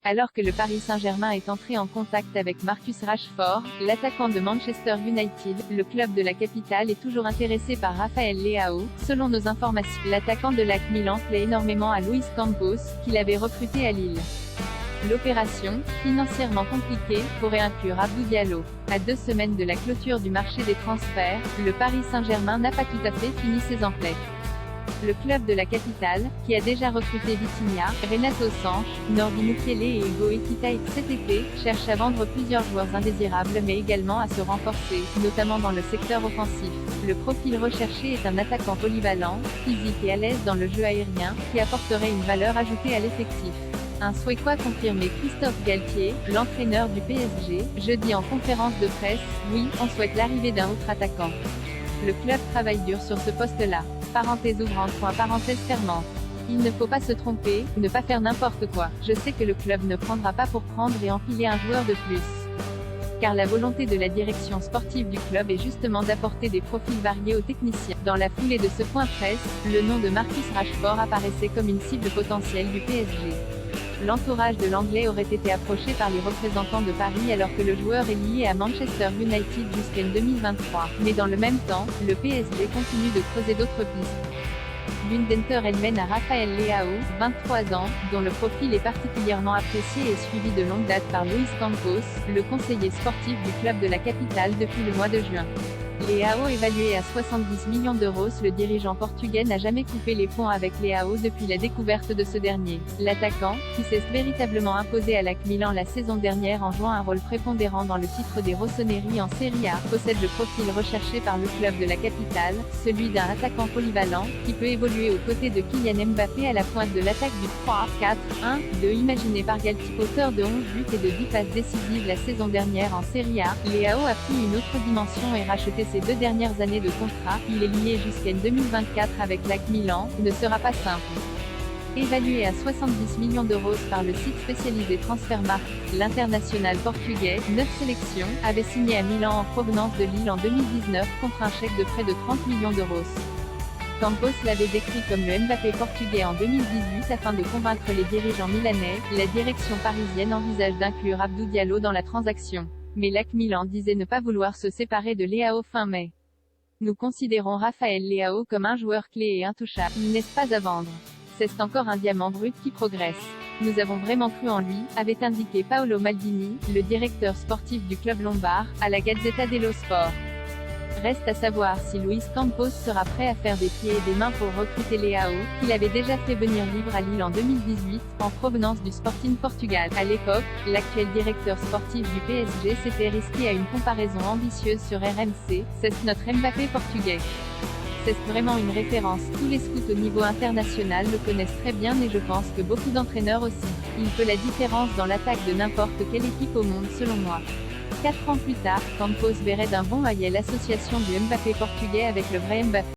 Alors que le Paris Saint-Germain est entré en contact avec Marcus Rashford, l'attaquant de Manchester United, le club de la capitale est toujours intéressé par Rafael Leao. Selon nos informations, l'attaquant de l'AC Milan plaît énormément à Luis Campos, qu'il avait recruté à Lille. L'opération, financièrement compliquée, pourrait inclure Abdou Diallo. À 2 semaines de la clôture du marché des transferts, le Paris Saint-Germain n'a pas tout à fait fini ses emplettes. Le club de la capitale, qui a déjà recruté Vitinha, Renato Sanches, Nordi Mukiele et Hugo Ekitike cet été, cherche à vendre plusieurs joueurs indésirables mais également à se renforcer, notamment dans le secteur offensif. Le profil recherché est un attaquant polyvalent, physique et à l'aise dans le jeu aérien, qui apporterait une valeur ajoutée à l'effectif. Un souhait confirmé Christophe Galtier, l'entraîneur du PSG, jeudi en conférence de presse. Oui, on souhaite l'arrivée d'un autre attaquant. Le club travaille dur sur ce poste-là. Parenthèse ouvrante, parenthèse fermante. Il ne faut pas se tromper, ne pas faire n'importe quoi. Je sais que le club ne prendra pas pour prendre et empiler un joueur de plus. Car la volonté de la direction sportive du club est justement d'apporter des profils variés aux techniciens. Dans la foulée de ce point presse, le nom de Marcus Rashford apparaissait comme une cible potentielle du PSG. L'entourage de l'Anglais aurait été approché par les représentants de Paris alors que le joueur est lié à Manchester United jusqu'en 2023. Mais dans le même temps, le PSG continue de creuser d'autres pistes. L'une d'entre elles mène à Rafael Leao, 23 ans, dont le profil est particulièrement apprécié et suivi de longue date par Luis Campos, le conseiller sportif du club de la capitale depuis le mois de juin. Leao évalué à 70 millions d'euros. Le dirigeant portugais n'a jamais coupé les ponts avec Leao depuis la découverte de ce dernier. L'attaquant, qui s'est véritablement imposé à l'AC Milan la saison dernière en jouant un rôle prépondérant dans le titre des Rossoneri en Serie A, possède le profil recherché par le club de la capitale, celui d'un attaquant polyvalent, qui peut évoluer aux côtés de Kylian Mbappé à la pointe de l'attaque du 3-4-1-2 imaginé par Galtier. Auteur de 11 buts et de 10 passes décisives la saison dernière en Serie A, Leao a pris une autre dimension et racheté ses 2 dernières années de contrat. Il est lié jusqu'en 2024 avec l'AC Milan, ne sera pas simple. Évalué à 70 millions d'euros par le site spécialisé Transfermarkt, l'international portugais, 9 sélections, avait signé à Milan en provenance de Lille en 2019 contre un chèque de près de 30 millions d'euros. Campos l'avait décrit comme le Mbappé portugais en 2018 afin de convaincre les dirigeants milanais. La direction parisienne envisage d'inclure Abdou Diallo dans la transaction. Mais l'AC Milan disait ne pas vouloir se séparer de Leao fin mai. Nous considérons Rafael Leao comme un joueur clé et intouchable. Il n'est pas à vendre. C'est encore un diamant brut qui progresse. Nous avons vraiment cru en lui, avait indiqué Paolo Maldini, le directeur sportif du club lombard, à la Gazzetta dello Sport. Reste à savoir si Luis Campos sera prêt à faire des pieds et des mains pour recruter Leao, qu'il avait déjà fait venir libre à Lille en 2018, en provenance du Sporting Portugal. À l'époque, l'actuel directeur sportif du PSG s'était risqué à une comparaison ambitieuse sur RMC, c'est notre Mbappé portugais. C'est vraiment une référence, tous les scouts au niveau international le connaissent très bien et je pense que beaucoup d'entraîneurs aussi. Il fait la différence dans l'attaque de n'importe quelle équipe au monde selon moi. 4 ans plus tard, Campos verrait d'un bon œil l'association du Mbappé portugais avec le vrai Mbappé.